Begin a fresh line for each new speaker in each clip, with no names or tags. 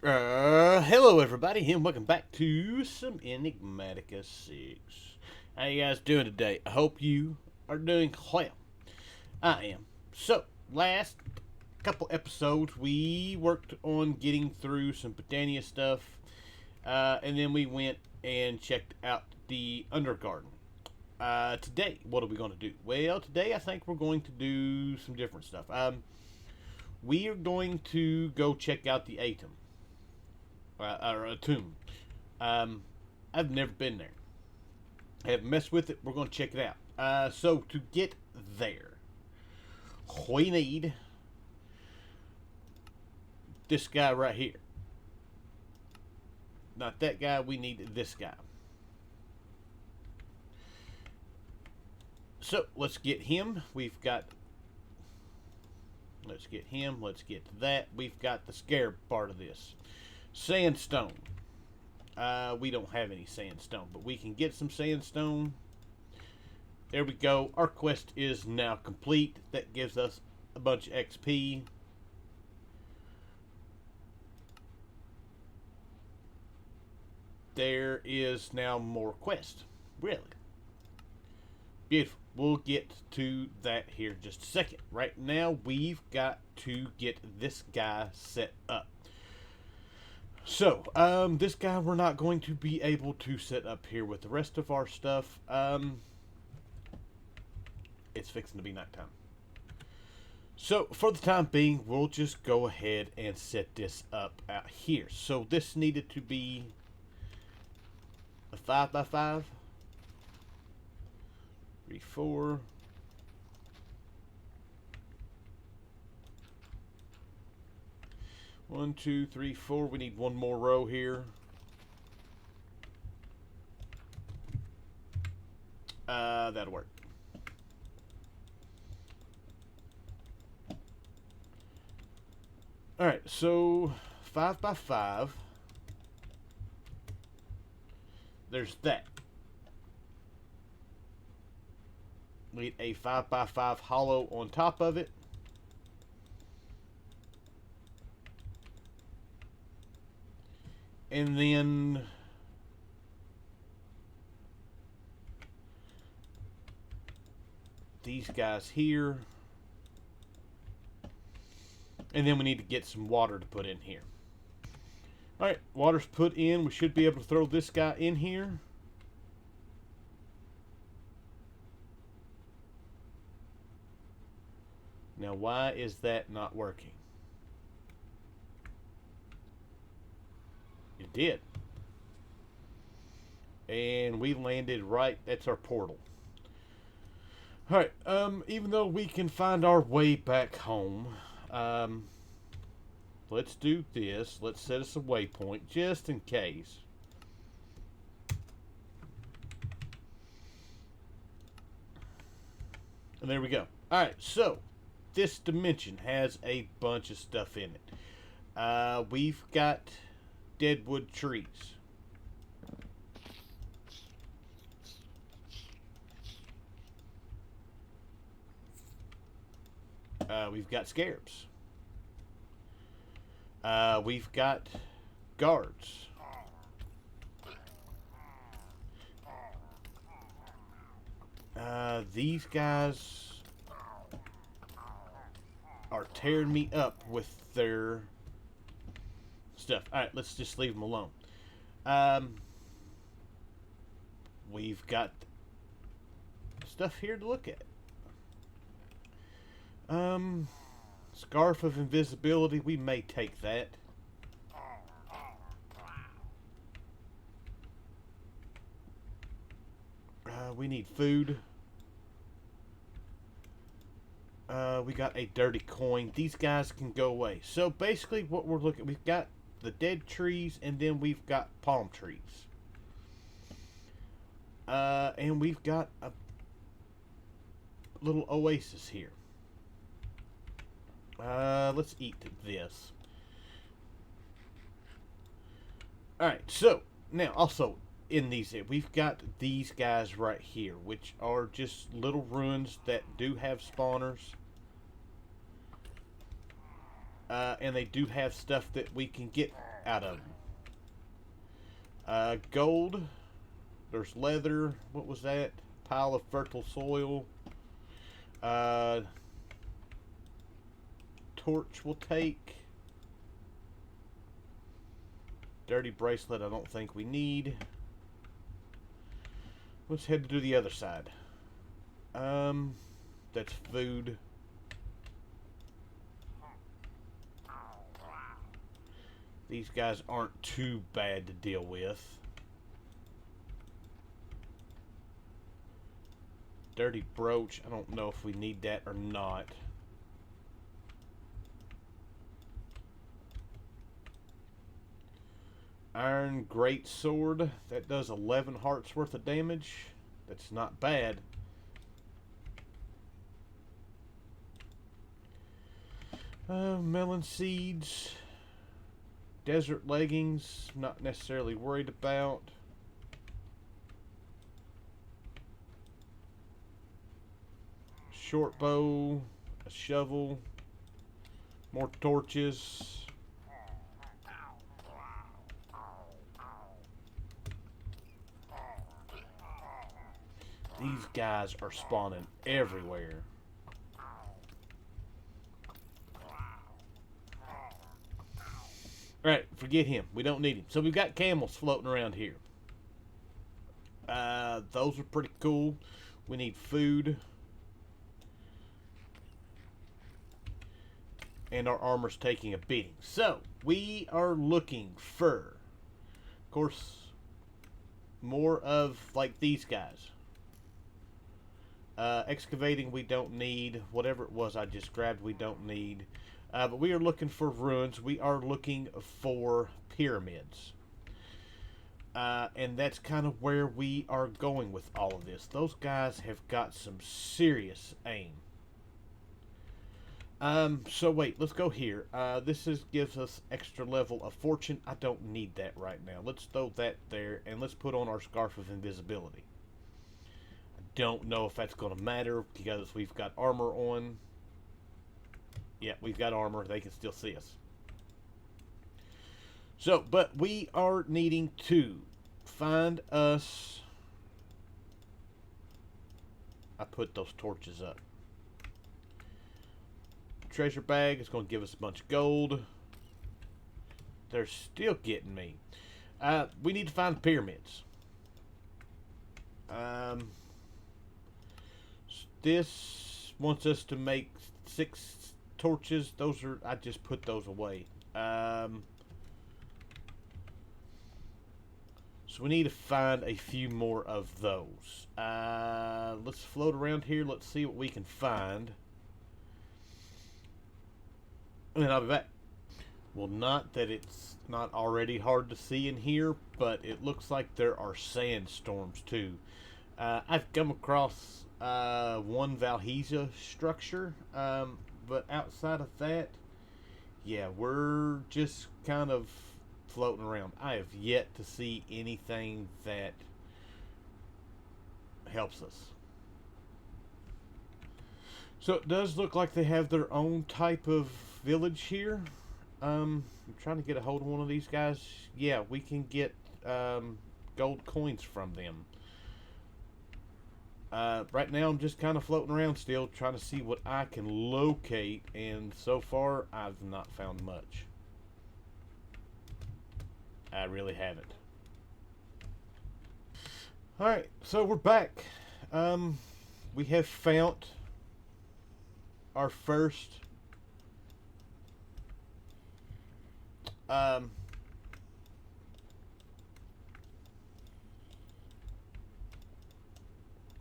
Hello everybody, and welcome back to some Enigmatica 6. How you guys doing today? I hope you are doing well. I am. So, last couple episodes, we worked on getting through some Botania stuff, and then we went and checked out the Undergarden. Today, what are we going to do? Well, today I think we're going to do some different stuff. We are going to go check out the Atum. Or Atum. I've never been there. I haven't messed with it. We're going to check it out. So to get there, we need this guy right here. Not that guy. We need this guy. So let's get him. We've got. Let's get him. Let's get that. We've got the scarab part of this. Sandstone. We don't have any sandstone, but we can get some sandstone. There we go. Our quest is now complete. That gives us a bunch of XP. There is now more quest. Really. Beautiful. We'll get to that here in just a second. Right now, we've got to get this guy set up. So, this guy we're not going to be able to set up here with the rest of our stuff. It's fixing to be nighttime. So, for the time being, we'll just go ahead and set this up out here. So, this needed to be a 5x5. 3, 4. One, two, three, four. We need one more row here. That'll work. Alright, so 5x5. There's that. We need a 5x5 hollow on top of it. And then these guys here. And then we need to get some water to put in here. Alright, water's put in. We should be able to throw this guy in here. Now, why is that not working? It did. And we landed right, that's our portal. Alright, even though we can find our way back home, let's do this. Let's set us a waypoint just in case. And there we go. Alright, so this dimension has a bunch of stuff in it. We've got deadwood trees. We've got scarabs. We've got guards. These guys are tearing me up with their stuff. Alright, let's just leave them alone. We've got stuff here to look at. Scarf of invisibility, we may take that. We need food. We got a dirty coin. These guys can go away. So basically what we're looking, we've got the dead trees, and then we've got palm trees. And we've got a little oasis here. Let's eat this. Alright, so now also in these, we've got these guys right here, which are just little ruins that do have spawners. And they do have stuff that we can get out of them. Gold. There's leather. What was that? Pile of fertile soil. Torch will take. Dirty bracelet I don't think we need. Let's head to the other side. That's food. These guys aren't too bad to deal with. Dirty brooch. I don't know if we need that or not. Iron great sword. That does 11 hearts worth of damage. That's not bad. Melon seeds. Desert leggings. Not necessarily worried about. Short bow. A shovel. More torches. These guys are spawning everywhere. Alright, forget him. We don't need him. So we've got camels floating around here. Those are pretty cool. We need food. And our armor's taking a beating. So, we are looking for, of course, more of, like, these guys. Excavating we don't need. Whatever it was I just grabbed we don't need. But we are looking for ruins. We are looking for pyramids. And that's kind of where we are going with all of this. Those guys have got some serious aim. So wait, let's go here. This gives us extra level of fortune. I don't need that right now. Let's throw that there, and let's put on our Scarf of Invisibility. Don't know if that's going to matter because we've got armor on. Yeah, we've got armor. They can still see us. So, but we are needing to find us. I put those torches up. Treasure bag is going to give us a bunch of gold. They're still getting me. We need to find pyramids. This wants us to make 6 torches. Those are, I just put those away. So we need to find a few more of those. Let's float around here. Let's see what we can find. And then I'll be back. Well, not that it's not already hard to see in here, but it looks like there are sandstorms too. I've come across one Valhisa structure, but outside of that, yeah, we're just kind of floating around. I have yet to see anything that helps us. So it does look like they have their own type of village here. I'm trying to get a hold of one of these guys. Yeah, we can get gold coins from them. Right now I'm just kind of floating around still, trying to see what I can locate, and so far I've not found much. I really haven't. Alright, so we're back. We have found our first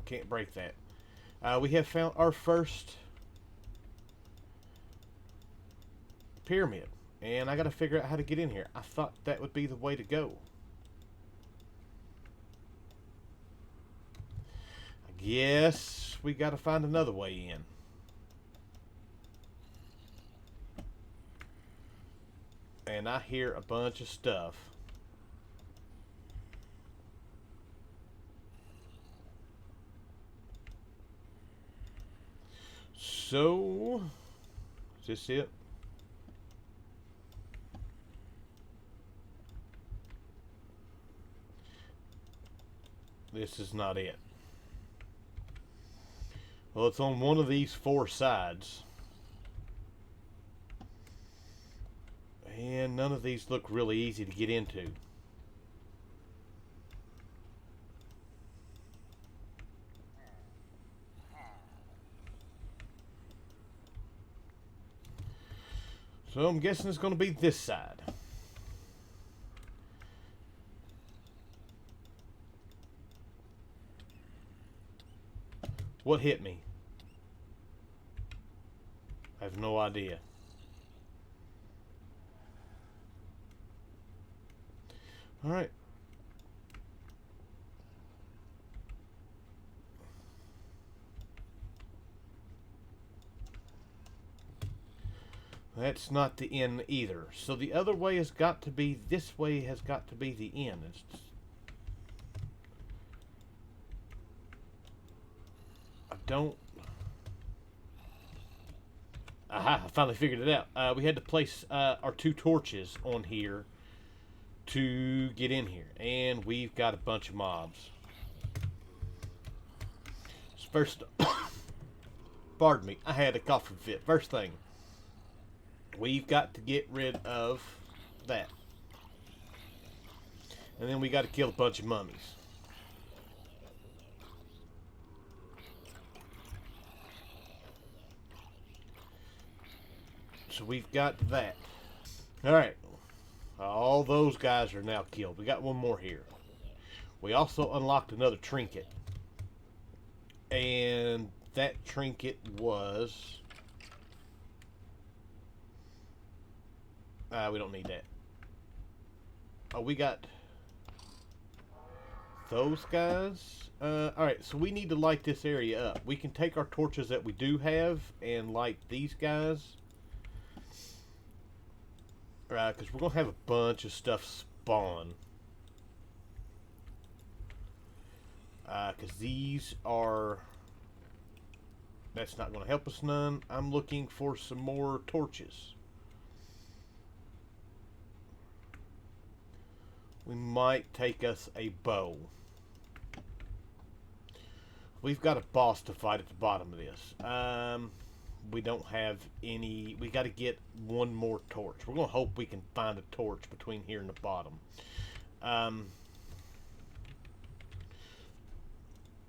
can't break that. We have found our first pyramid, and I gotta figure out how to get in here. I thought that would be the way to go. I guess we gotta find another way in. And I hear a bunch of stuff. So, is this it? This is not it. Well, it's on one of these 4 sides. And none of these look really easy to get into. So I'm guessing it's going to be this side. What hit me? I have no idea. All right. That's not the end either. So the other way has got to be, this way has got to be the end. It's just, I don't. Aha, I finally figured it out. We had to place our 2 torches on here to get in here. And we've got a bunch of mobs. So first, pardon me, I had a coughing fit. First thing, we've got to get rid of that. And then we got to kill a bunch of mummies. So we've got that. Alright. All those guys are now killed. We got one more here. We also unlocked another trinket. And that trinket was... we don't need that. Oh, we got those guys. Alright, so we need to light this area up. We can take our torches that we do have and light these guys. Because we're going to have a bunch of stuff spawn. Because these are... That's not going to help us none. I'm looking for some more torches. We might take us a bow. We've got a boss to fight at the bottom of this. We don't have any. We got to get one more torch. We're going to hope we can find a torch between here and the bottom.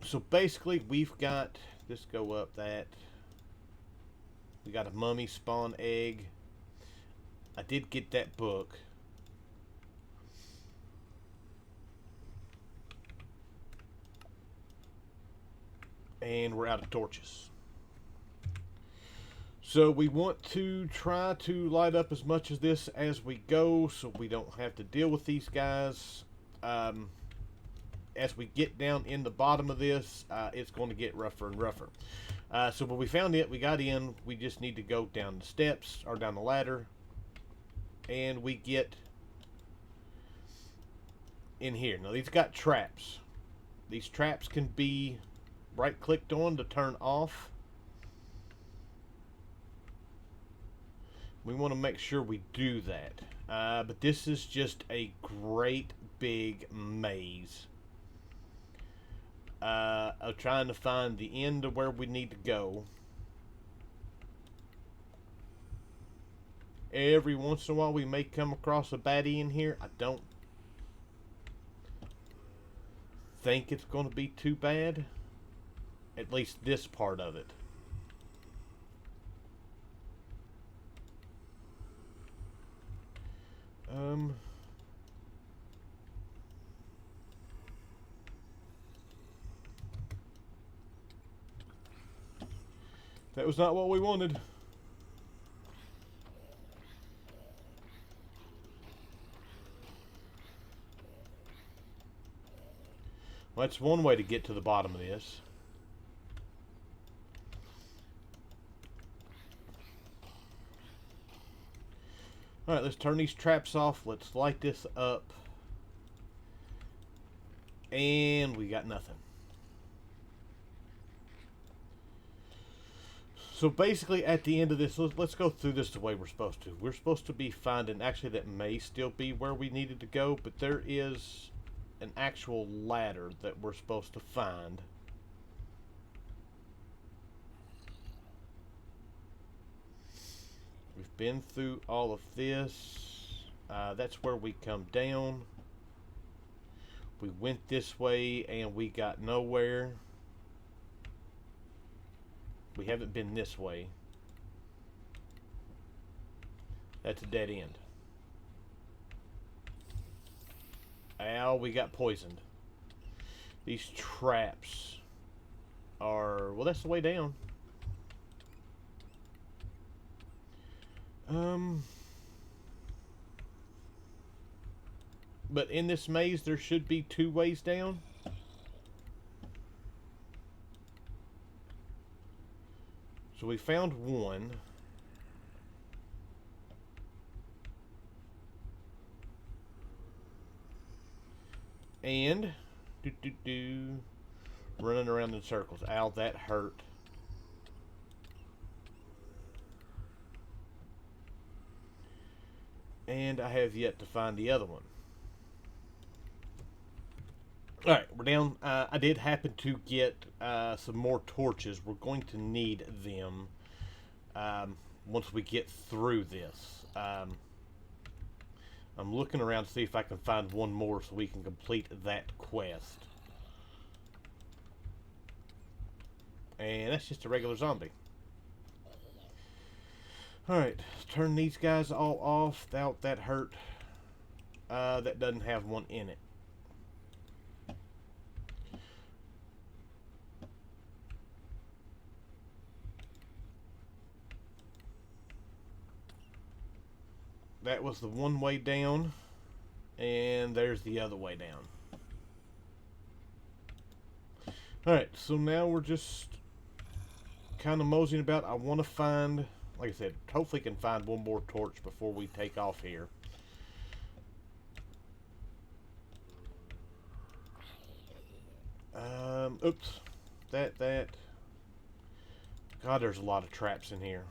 So basically, we've got this go up that. We got a mummy spawn egg. I did get that book. And we're out of torches. So we want to try to light up as much of this as we go so we don't have to deal with these guys. As we get down in the bottom of this, it's going to get rougher and rougher. So when we found it, we got in. We just need to go down the steps or down the ladder. And we get in here. Now these got traps. These traps can be right-clicked on to turn off. We want to make sure we do that. But this is just a great big maze. Of trying to find the end of where we need to go. Every once in a while we may come across a baddie in here. I don't think it's going to be too bad. At least this part of it. That was not what we wanted. Well, that's one way to get to the bottom of this. Alright, let's turn these traps off. Let's light this up. And we got nothing. So basically at the end of this, let's go through this the way we're supposed to. We're supposed to be finding, actually that may still be where we needed to go, but there is an actual ladder that we're supposed to find. We've been through all of this. That's where we come down. We went this way and we got nowhere. We haven't been this way. That's a dead end. Ow, we got poisoned. These traps are... well, that's the way down. But in this maze, there should be 2 ways down. So we found one. And running around in circles. Ow, that hurt. And I have yet to find the other one. Alright, we're down. I did happen to get some more torches. We're going to need them once we get through this. I'm looking around to see if I can find one more so we can complete that quest. And that's just a regular zombie. Alright, turn these guys all off. That hurt. That doesn't have one in it. That was the one way down, and there's the other way down. Alright, so now we're just kind of moseying about. I want to find, like I said, hopefully can find one more torch before we take off here. Oops. That. God, there's a lot of traps in here.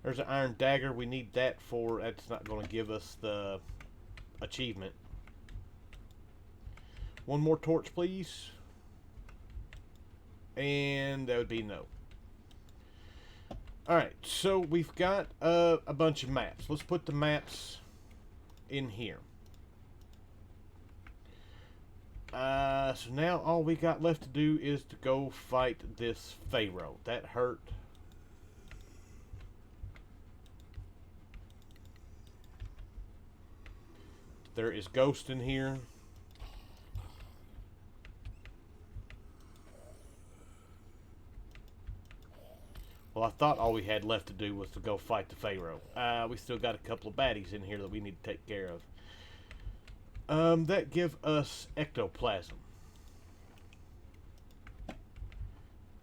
There's an iron dagger. We need that for... that's not going to give us the achievement. One more torch, please. And that would be no. Alright, so we've got a bunch of maps. Let's put the maps in here. So now all we got left to do is to go fight this Pharaoh. That hurt. There is ghost in here. Well, I thought all we had left to do was to go fight the Pharaoh. We still got a couple of baddies in here that we need to take care of. That give us ectoplasm.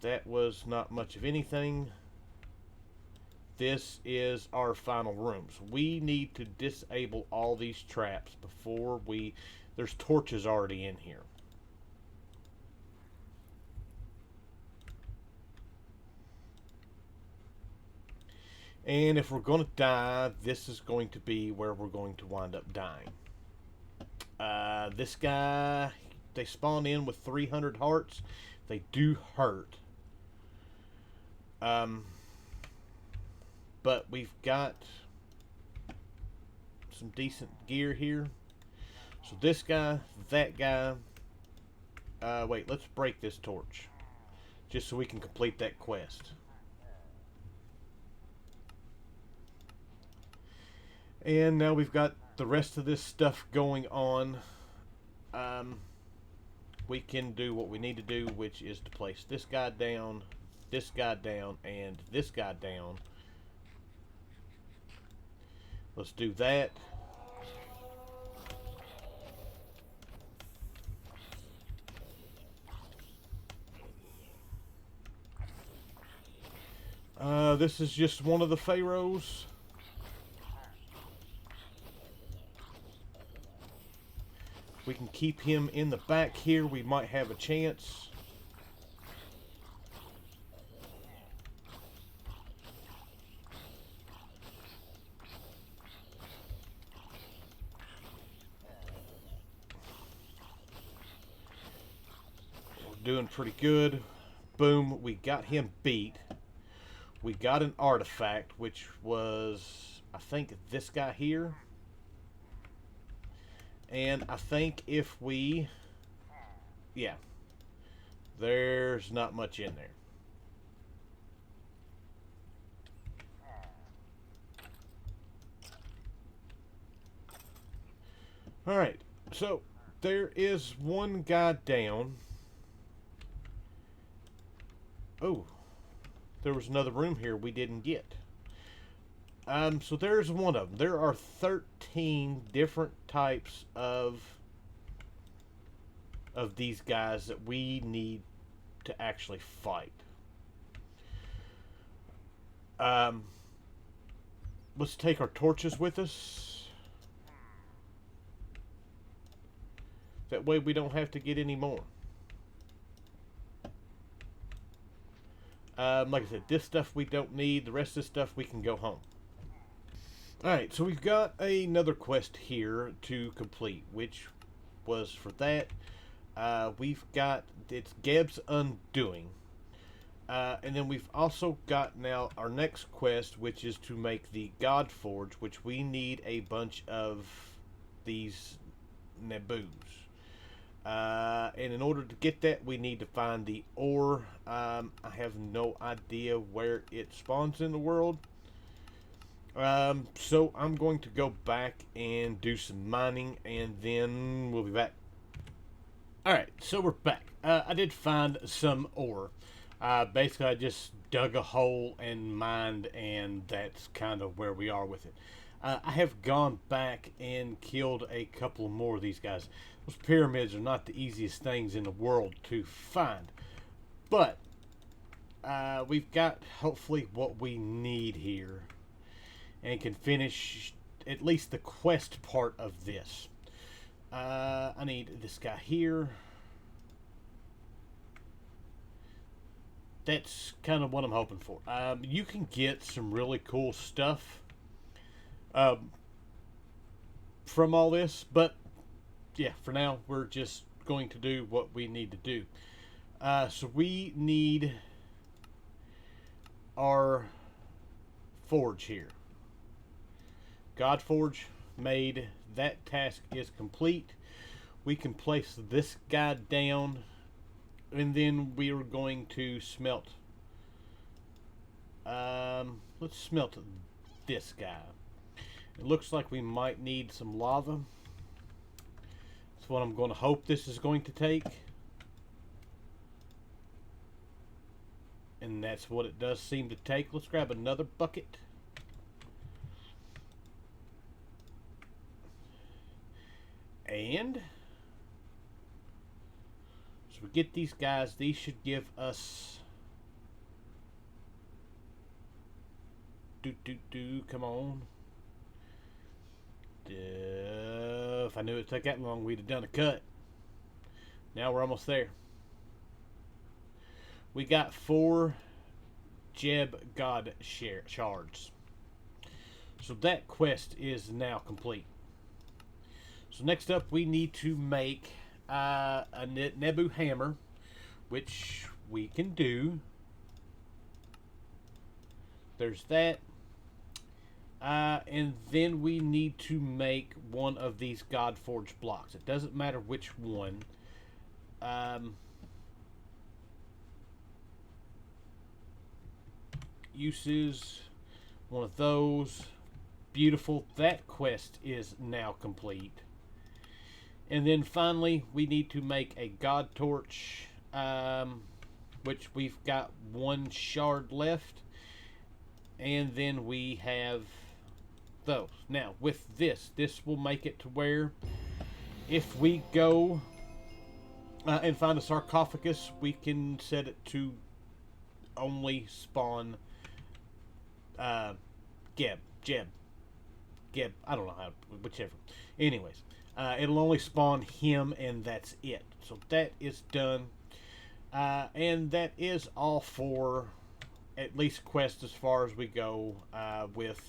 That was not much of anything. This is our final rooms. We need to disable all these traps before we... there's torches already in here. And if we're going to die, this is going to be where we're going to wind up dying. This guy, they spawn in with 300 hearts. They do hurt. But we've got some decent gear here. So this guy, that guy. Wait, let's break this torch. Just so we can complete that quest. And now we've got the rest of this stuff going on. We can do what we need to do, which is to place this guy down, and this guy down. Let's do that. This is just one of the pharaohs. We can keep him in the back here. We might have a chance. doing pretty good. Boom, we got him beat. We got an artifact, which was, I think, this guy here. And I think if we... Yeah. There's not much in there. Alright, so there is one guy down. Oh, there was another room here we didn't get. So there's one of them. There are 13 different types of these guys that we need to actually fight. Let's take our torches with us. That way we don't have to get any more. Like I said, this stuff we don't need. The rest of this stuff we can go home. Alright, so we've got another quest here to complete, which was for that. We've got, it's Geb's Undoing. And then we've also got now our next quest, which is to make the TerraForged, which we need a bunch of these Nabus. And in order to get that, we need to find the ore. I have no idea where it spawns in the world. So I'm going to go back and do some mining, and then we'll be back. Alright, so we're back. I did find some ore. Basically, I just dug a hole and mined, and that's kind of where we are with it. I have gone back and killed a couple more of these guys. Those pyramids are not the easiest things in the world to find. But we've got hopefully what we need here, and can finish at least the quest part of this. I need this guy here. That's kind of what I'm hoping for. You can get some really cool stuff from all this, but yeah, for now we're just going to do what we need to do. So we need our forge here. TerraForged made. That task is complete. We can place this guy down, and then we are going to smelt. Let's smelt this guy. It looks like we might need some lava. That's what I'm going to hope this is going to take. And that's what it does seem to take. Let's grab another bucket. And so we get these guys. These should give us come on. If I knew it'd take that long, we'd have done a cut. Now we're almost there. We got 4 Jeb God shards. So that quest is now complete. So next up, we need to make a Nebu hammer, which we can do. There's that. And then we need to make one of these TerraForged blocks. It doesn't matter which one. Uses one of those. Beautiful. That quest is now complete. And then finally, we need to make a God torch, which we've got 1 shard left. And then we have those. Now, with this will make it to where if we go and find a sarcophagus, we can set it to only spawn Geb, I don't know how, whichever. Anyways, it'll only spawn him, and that's it. So that is done. And that is all for at least quest as far as we go with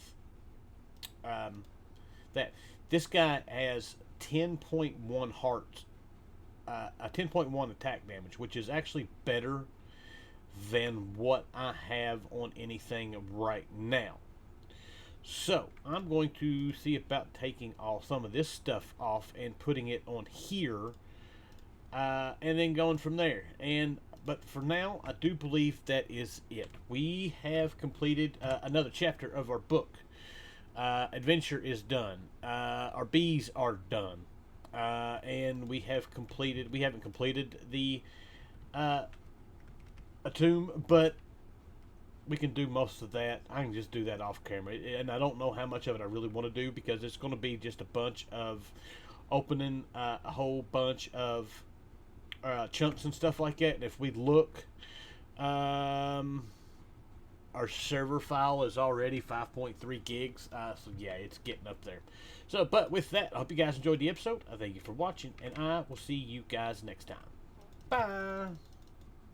that. This guy has 10.1 hearts a 10.1 attack damage, which is actually better than what I have on anything right now. So I'm going to see about taking all some of this stuff off and putting it on here, and then going from there. But for now, I do believe that is it. We have completed another chapter of our book. Adventure is done. Our bees are done, and we haven't completed the Atum, but we can do most of that. I can just do that off camera, and I don't know how much of it I really want to do, because it's going to be just a bunch of opening a whole bunch of chunks and stuff like that. And if we look, our server file is already 5.3 gigs, so yeah, it's getting up there. So, but with that, I hope you guys enjoyed the episode. I thank you for watching, and I will see you guys next time. Bye.